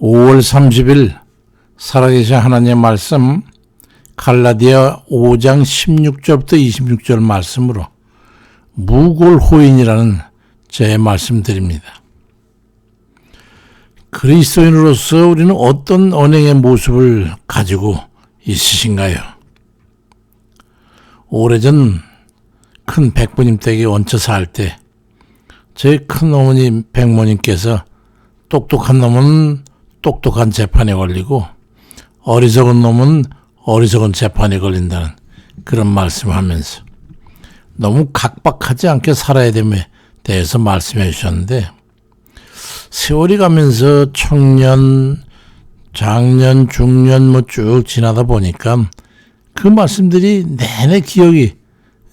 5월 30일 살아계신 하나님의 말씀 갈라디아 5장 16절부터 26절 말씀으로 무골호인이라는 제 말씀 드립니다. 그리스도인으로서 우리는 어떤 언행의 모습을 가지고 있으신가요? 오래전 큰 백부님 댁에 얹혀 살 때 제 큰어머니 백모님께서 똑똑한 놈은 똑똑한 재판에 걸리고 어리석은 놈은 어리석은 재판에 걸린다는 그런 말씀을 하면서 너무 각박하지 않게 살아야 됨에 대해서 말씀해 주셨는데, 세월이 가면서 청년, 장년, 중년 쭉 지나다 보니까 그 말씀들이 내내 기억이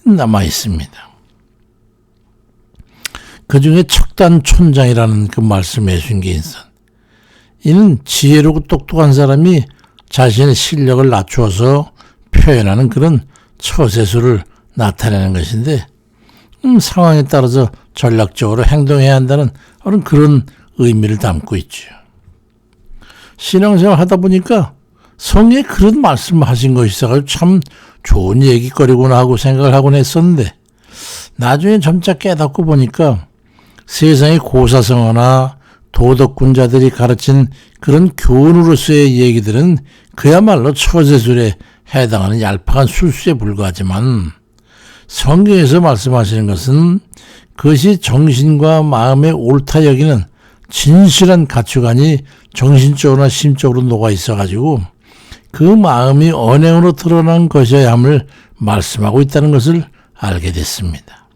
남아 있습니다. 그 중에 척단촌장이라는 그 말씀해 주신 게 있어. 이는 지혜롭고 똑똑한 사람이 자신의 실력을 낮추어서 표현하는 그런 처세술을 나타내는 것인데, 상황에 따라서 전략적으로 행동해야 한다는 그런 의미를 담고 있죠. 신앙생활 하다 보니까 성경에 그런 말씀을 하신 것이 있어가지고 참 좋은 얘기거리구나 하고 생각을 하곤 했었는데, 나중에 점차 깨닫고 보니까 세상의 고사성어나 도덕군자들이 가르친 그런 교훈으로서의 얘기들은 그야말로 처세술에 해당하는 얄팍한 술수에 불과하지만, 성경에서 말씀하시는 것은 그것이 정신과 마음의 옳다 여기는 진실한 가치관이 정신적으로나 심적으로 녹아 있어가지고 그 마음이 언행으로 드러난 것이어야 함을 말씀하고 있다는 것을 알게 됐습니다.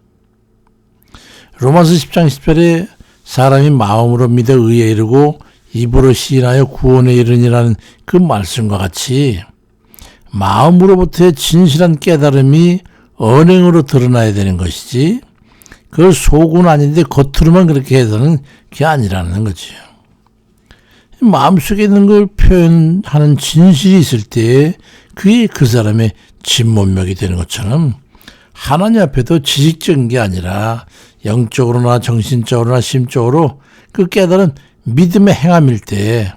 로마서 10장 10절에 사람이 마음으로 믿어 의에 이르고 입으로 시인하여 구원에 이르니라는 그 말씀과 같이 마음으로부터의 진실한 깨달음이 언행으로 드러나야 되는 것이지, 그걸 속은 아닌데 겉으로만 그렇게 해서는 그게 아니라는 거죠. 마음속에 있는 걸 표현하는 진실이 있을 때 그게 그 사람의 진면목이 되는 것처럼, 하나님 앞에도 지식적인 게 아니라 영적으로나 정신적으로나 심적으로 그 깨달은 믿음의 행함일 때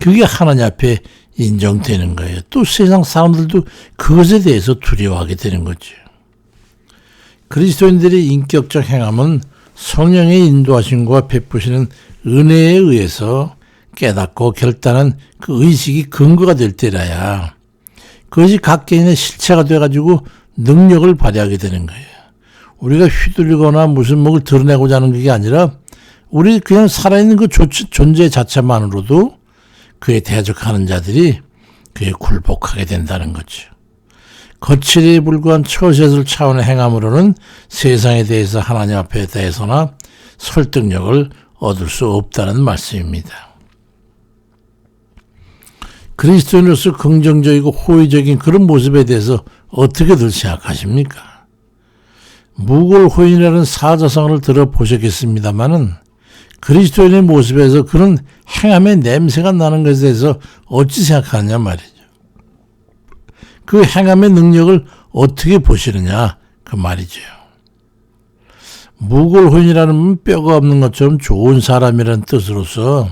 그게 하나님 앞에 인정되는 거예요. 또 세상 사람들도 그것에 대해서 두려워하게 되는 거죠. 그리스도인들의 인격적 행함은 성령의 인도하심과 베푸시는 은혜에 의해서 깨닫고 결단한 그 의식이 근거가 될 때라야 그것이 각 개인의 실체가 돼가지고 능력을 발휘하게 되는 거예요. 우리가 휘둘리거나 무슨 목을 드러내고자 하는 게 아니라 우리 그냥 살아있는 그 존재 자체만으로도 그에 대적하는 자들이 그에 굴복하게 된다는 거죠. 거칠에 불과한 처세술 차원의 행함으로는 세상에 대해서 하나님 앞에 대해서나 설득력을 얻을 수 없다는 말씀입니다. 그리스도인으로서 긍정적이고 호의적인 그런 모습에 대해서 어떻게들 생각하십니까? 무골호인이라는 사자성어를 들어보셨겠습니다마는 그리스도인의 모습에서 그런 행함의 냄새가 나는 것에 대해서 어찌 생각하느냐 말이죠. 그 행함의 능력을 어떻게 보시느냐 그 말이죠. 무골호인이라는 뼈가 없는 것처럼 좋은 사람이라는 뜻으로서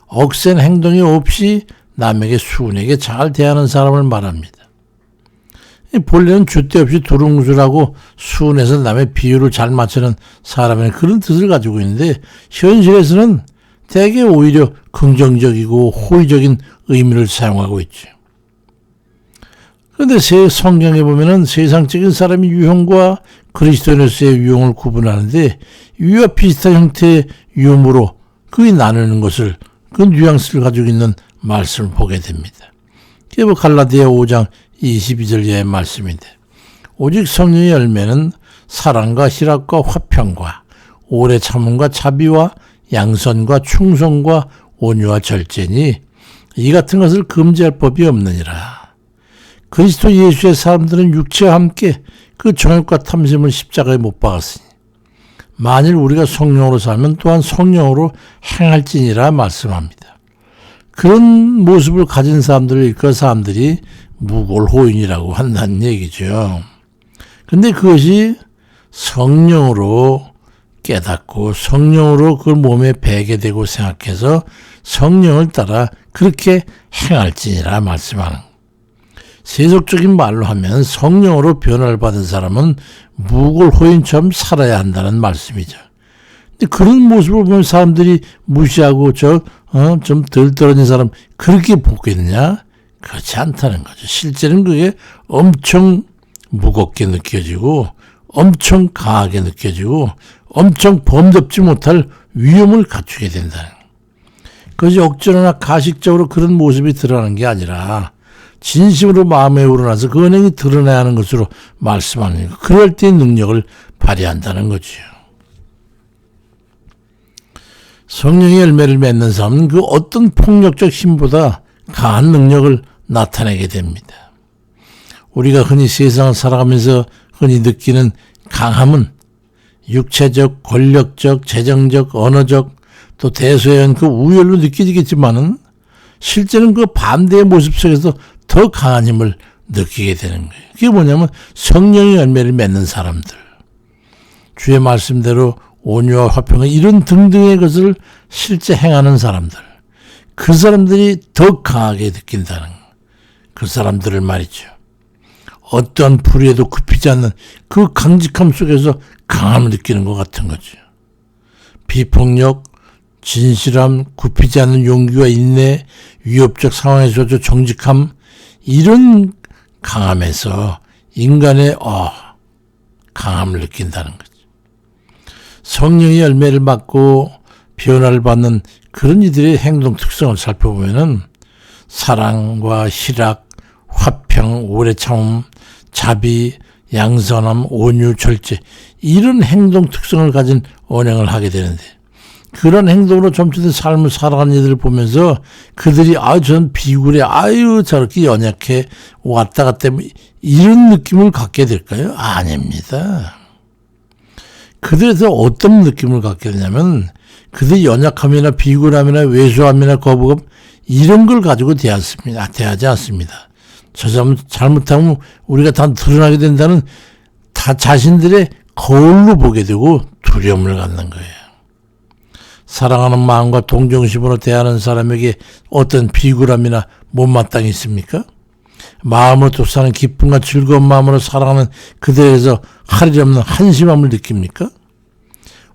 억센 행동이 없이 남에게 수은에게 잘 대하는 사람을 말합니다. 본래는 줏대 없이 두루뭉술하고 수은해서 남의 비유를 잘 맞추는 사람의 그런 뜻을 가지고 있는데, 현실에서는 대개 오히려 긍정적이고 호의적인 의미를 사용하고 있죠. 그런데 성경에 보면은 세상적인 사람의 유형과 그리스도인으로서의 유형을 구분하는데, 위와 비슷한 형태의 유형으로 그게 나누는 것을, 그 뉘앙스를 가지고 있는 말씀을 보게 됩니다. 그게 갈라디아 5장 22절의 말씀인데, 오직 성령의 열매는 사랑과 희락과 화평과 오래 참음과 자비와 양선과 충성과 온유와 절제니 이 같은 것을 금지할 법이 없느니라. 그리스도 예수의 사람들은 육체와 함께 그 정욕과 탐심을 십자가에 못 박았으니 만일 우리가 성령으로 살면 또한 성령으로 행할지니라 말씀합니다. 그런 모습을 가진 사람들을 일컬어 사람들이 무골호인이라고 한다는 얘기죠. 근데 그것이 성령으로 깨닫고 성령으로 그걸 몸에 배게 되고 생각해서 성령을 따라 그렇게 행할지니라 말씀하는 거예요. 세속적인 말로 하면 성령으로 변화를 받은 사람은 무골호인처럼 살아야 한다는 말씀이죠. 근데 그런 모습을 보면 사람들이 무시하고 좀 덜 떨어진 사람 그렇게 보겠느냐? 그렇지 않다는 거죠. 실제는 그게 엄청 무겁게 느껴지고 엄청 강하게 느껴지고 엄청 범접지 못할 위험을 갖추게 된다는 거예요. 그것이 억지로나 가식적으로 그런 모습이 드러나는 게 아니라 진심으로 마음에 우러나서 그 은행이 드러나야 하는 것으로 말씀하는 거. 그럴 때의 능력을 발휘한다는 거지요. 성령의 열매를 맺는 사람은 그 어떤 폭력적 힘보다 강한 능력을 나타내게 됩니다. 우리가 흔히 세상을 살아가면서 흔히 느끼는 강함은 육체적, 권력적, 재정적, 언어적 또 대소에 의한 그 우열로 느껴지겠지만은 실제는 그 반대의 모습 속에서 더 강한 힘을 느끼게 되는 거예요. 그게 뭐냐면 성령의 열매를 맺는 사람들. 주의 말씀대로 온유와 화평 이런 등등의 것을 실제 행하는 사람들. 그 사람들이 더 강하게 느낀다는 거예요. 그 사람들을 말이죠. 어떠한 불의에도 굽히지 않는 그 강직함 속에서 강함을 느끼는 것 같은 거죠. 비폭력, 진실함, 굽히지 않는 용기와 인내, 위협적 상황에서도 정직함 이런 강함에서 인간의 강함을 느낀다는 거죠. 성령의 열매를 받고 변화를 받는 그런 이들의 행동 특성을 살펴보면은 사랑과 희락, 화평, 오래 참음, 자비, 양선함, 온유, 절제 이런 행동 특성을 가진 언행을 하게 되는데 그런 행동으로 점치된 삶을 살아가는 이들을 보면서 그들이 전 비굴해 저렇게 연약해 왔다 갔다 이런 느낌을 갖게 될까요? 아닙니다. 그들에서 어떤 느낌을 갖게 되냐면 그들의 연약함이나 비굴함이나 왜소함이나 거부감 이런 걸 가지고 대하지 않습니다. 저 사람 잘못하면 우리가 다 드러나게 된다는 다 자신들의 거울로 보게 되고 두려움을 갖는 거예요. 사랑하는 마음과 동정심으로 대하는 사람에게 어떤 비굴함이나 못마땅이 있습니까? 마음으로 독사하는 기쁨과 즐거운 마음으로 사랑하는 그들에게서 하리없는 한심함을 느낍니까?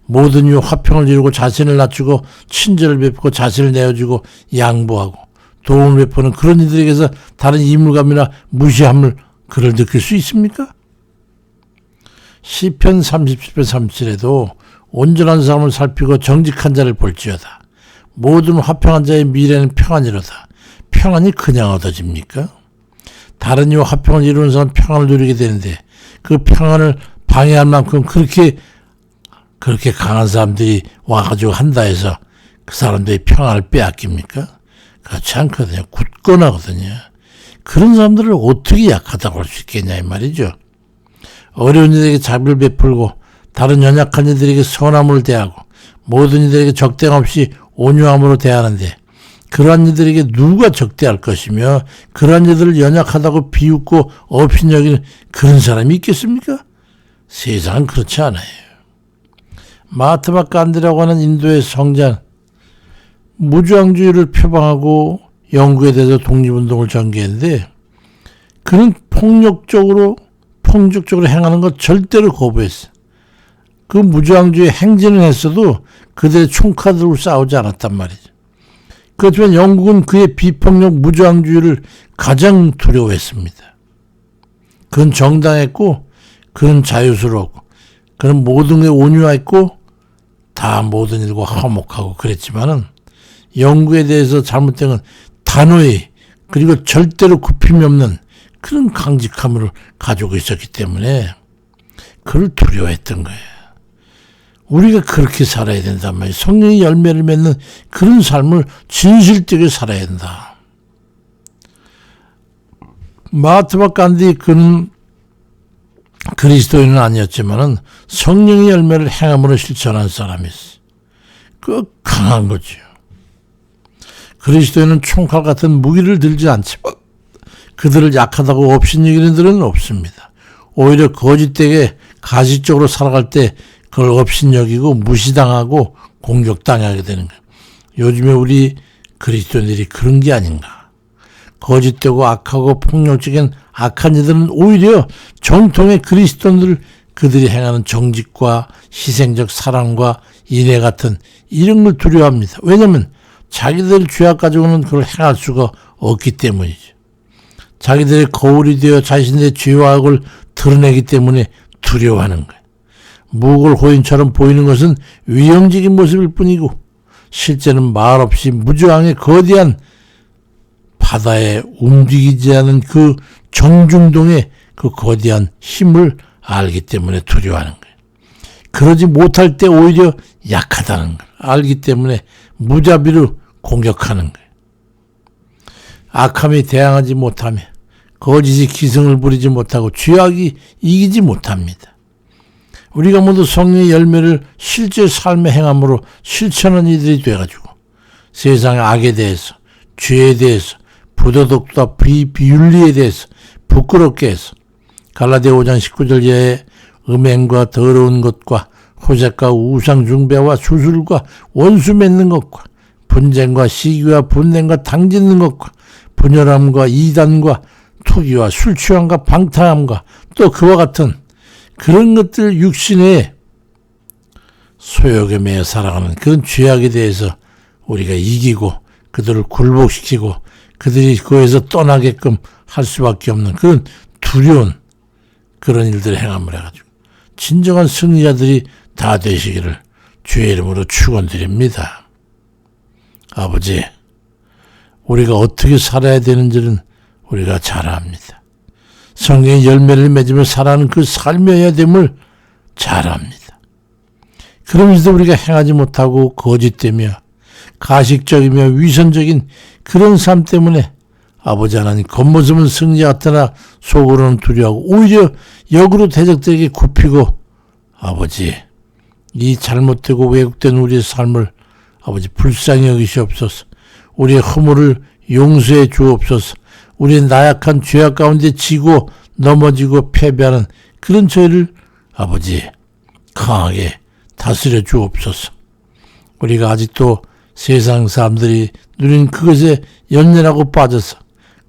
모든 이유 화평을 이루고 자신을 낮추고 친절을 베푸고 자신을 내어주고 양보하고 도움을 베푸는 그런 이들에게서 다른 이물감이나 무시함을 그를 느낄 수 있습니까? 시편 37편 37에도 온전한 사람을 살피고 정직한 자를 볼지어다. 모든 화평한 자의 미래는 평안이로다. 평안이 그냥 얻어집니까? 다른 이와 화평을 이루는 사람은 평안을 누리게 되는데 그 평안을 방해할 만큼 그렇게 강한 사람들이 와가지고 한다 해서 그 사람들이 평안을 빼앗깁니까? 그렇지 않거든요. 굳건하거든요. 그런 사람들을 어떻게 약하다고 할 수 있겠냐 이 말이죠. 어려운 이들에게 자비를 베풀고 다른 연약한 이들에게 선함을 대하고 모든 이들에게 적대감 없이 온유함으로 대하는데 그러한 이들에게 누가 적대할 것이며 그러한 이들을 연약하다고 비웃고 업신여기는 그런 사람이 있겠습니까? 세상은 그렇지 않아요. 마하트마 간디라고 하는 인도의 성자는 무주왕주의를 표방하고 영국에 대해서 독립운동을 전개했는데 그는 폭력적으로 행하는 것 절대로 거부했어요. 그 무주왕주의 행진을 했어도 그들의 총칼 들고 싸우지 않았단 말이죠. 그렇지만 영국은 그의 비폭력 무주왕주의를 가장 두려워했습니다. 그는 정당했고 그는 자유스러웠고 그는 모든 게 온유했고 다 모든 일과 화목하고 그랬지만은 영국에 대해서 잘못된 건 단호히 그리고 절대로 굽힘이 없는 그런 강직함을 가지고 있었기 때문에 그를 두려워했던 거예요. 우리가 그렇게 살아야 된단 말이에요. 성령의 열매를 맺는 그런 삶을 진실되게 살아야 된다. 마하트마 간디 그는 그리스도인은 아니었지만은 성령의 열매를 행함으로 실천한 사람이었어요. 그 강한 거죠. 그리스도인은 총칼 같은 무기를 들지 않지만 그들을 약하다고 업신여기는 들은 없습니다. 오히려 거짓되게 가식적으로 살아갈 때 그걸 업신여기고 무시당하고 공격당하게 되는 거예요. 요즘에 우리 그리스도인들이 그런 게 아닌가. 거짓되고 악하고 폭력적인 악한 이들은 오히려 정통의 그리스도인들을 그들이 행하는 정직과 희생적 사랑과 인애 같은 이런 걸 두려워합니다. 왜냐하면 자기들 죄악 가지고는 그걸 행할 수가 없기 때문이죠. 자기들의 거울이 되어 자신의 죄와 악을 드러내기 때문에 두려워하는 거예요. 무골호인처럼 보이는 것은 위형적인 모습일 뿐이고 실제는 말없이 무저항의 거대한 바다에 움직이지 않은 그 정중동의 그 거대한 힘을 알기 때문에 두려워하는 거예요. 그러지 못할 때 오히려 약하다는 걸 알기 때문에 무자비로 공격하는 거예요. 악함이 대항하지 못하며 거짓이 기승을 부리지 못하고 죄악이 이기지 못합니다. 우리가 모두 성령의 열매를 실제 삶의 행함으로 실천하는 이들이 돼가지고 세상의 악에 대해서, 죄에 대해서, 부도덕과 비윤리에 대해서 부끄럽게 해서 갈라디아 5장 19절 이하에 음행과 더러운 것과 호색과 우상 숭배와 수술과 원수 맺는 것과 분쟁과 시기와 분냉과 당짓는 것과 분열함과 이단과 투기와 술 취함과 방탕함과 또 그와 같은 그런 것들 육신의 소욕에 매여 살아가는 그런 죄악에 대해서 우리가 이기고 그들을 굴복시키고 그들이 그에서 떠나게끔 할 수밖에 없는 그런 두려운 그런 일들을 행함을 해가지고 진정한 승리자들이 다 되시기를 주의 이름으로 축원드립니다. 아버지, 우리가 어떻게 살아야 되는지는 우리가 잘 압니다. 성령의 열매를 맺으며 살아가는 그 삶이어야 됨을 잘 압니다. 그러면서도 우리가 행하지 못하고 거짓되며 가식적이며 위선적인 그런 삶 때문에 아버지 하나님 겉모습은 승리자 같으나 속으로는 두려워하고 오히려 역으로 대적들에게 굽히고 아버지 이 잘못되고 왜곡된 우리의 삶을 아버지 불쌍히 여기시옵소서. 우리의 허물을 용서해 주옵소서. 우리의 나약한 죄악 가운데 지고 넘어지고 패배하는 그런 저희를 아버지 강하게 다스려 주옵소서. 우리가 아직도 세상 사람들이 누린 그것에 연연하고 빠져서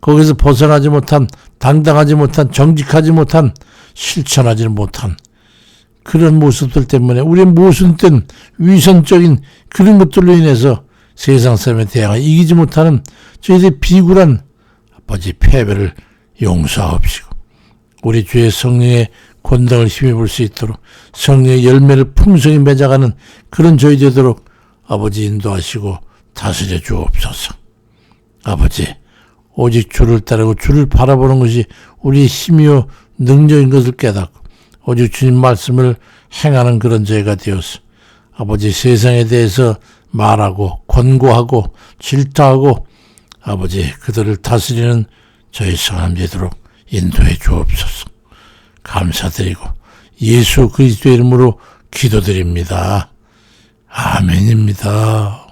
거기서 벗어나지 못한 당당하지 못한 정직하지 못한 실천하지 못한 그런 모습들 때문에 우리의 모순된 위선적인 그런 것들로 인해서 세상 사람에 대항하 이기지 못하는 저희들의 비굴한 아버지 패배를 용서하옵시고 우리 주의 성령의 권능을 힘입을 수 있도록 성령의 열매를 풍성히 맺어가는 그런 저희 되도록 아버지 인도하시고 다스려 주옵소서. 아버지 오직 주를 따르고 주를 바라보는 것이 우리의 힘이요 능력인 것을 깨닫고 오직 주님 말씀을 행하는 그런 저희가 되어서 아버지 세상에 대해서 말하고 권고하고 질타하고 아버지 그들을 다스리는 저희 성함 되도록 인도해 주옵소서. 감사드리고 예수 그리스도의 이름으로 기도드립니다. 아멘입니다.